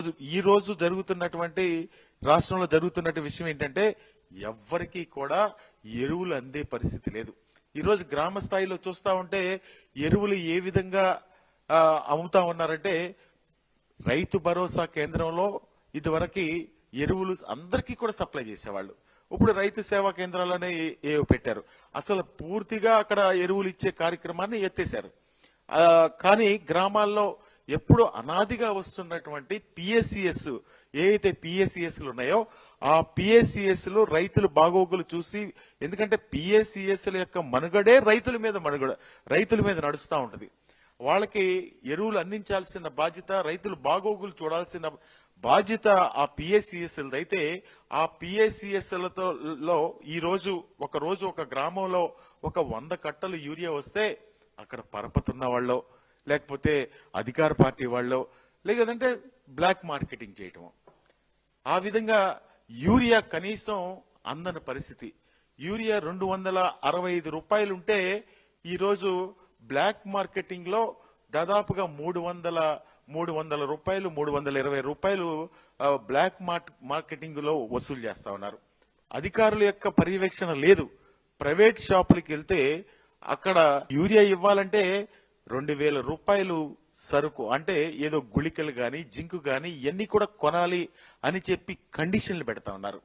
ఈ రోజు జరుగుతున్నటువంటి రాష్ట్రంలో జరుగుతున్న విషయం ఏంటంటే ఎవ్వరికీ కూడా ఎరువులు అందే పరిస్థితి లేదు. ఈ రోజు గ్రామ స్థాయిలో చూస్తా ఉంటే ఎరువులు ఏ విధంగా అమ్ముతా ఉన్నారంటే రైతు భరోసా కేంద్రంలో ఇదివరకు ఎరువులు అందరికీ కూడా సప్లై చేసేవాళ్ళు. ఇప్పుడు రైతు సేవా కేంద్రాలనే పెట్టారు. అసలు పూర్తిగా అక్కడ ఎరువులు ఇచ్చే కార్యక్రమాన్ని ఎత్తేశారు. కానీ గ్రామాల్లో ఎప్పుడు అనాదిగా వస్తున్నటువంటి పిఎస్సిఎస్ ఏవైతే పిఎస్సిఎస్లు ఉన్నాయో ఆ పిఎస్సిఎస్లు రైతులు బాగోగులు చూసి, ఎందుకంటే పిఎస్సిఎస్ల యొక్క మనుగడే రైతుల మీద నడుస్తూ ఉంటది. వాళ్ళకి ఎరువులు అందించాల్సిన బాధ్యత, రైతులు బాగోగులు చూడాల్సిన బాధ్యత ఆ పిఎస్సిఎస్లది. అయితే ఆ పిఎస్సిఎస్లతో ఒక గ్రామంలో 100 కట్టలు యూరియా వస్తే అక్కడ పరపతున్న వాళ్ళు, లేకపోతే అధికార పార్టీ వాళ్ళు, లేదంటే బ్లాక్ మార్కెటింగ్ చేయటం, ఆ విధంగా యూరియా కనీసం అందని పరిస్థితి. యూరియా 265 రూపాయలు ఉంటే ఈరోజు బ్లాక్ మార్కెటింగ్ లో దాదాపుగా 300 రూపాయలు, 320 రూపాయలు బ్లాక్ మార్కెటింగ్ లో వసూలు చేస్తా ఉన్నారు. అధికారుల యొక్క పర్యవేక్షణ లేదు. ప్రైవేట్ షాపులకు వెళ్తే అక్కడ యూరియా ఇవ్వాలంటే 2000 రూపాయలు సరుకు, అంటే ఏదో గుళికలు గాని జింకు గాని ఇవన్నీ కూడా కొనాలి అని చెప్పి కండిషన్లు పెడతా ఉన్నారు.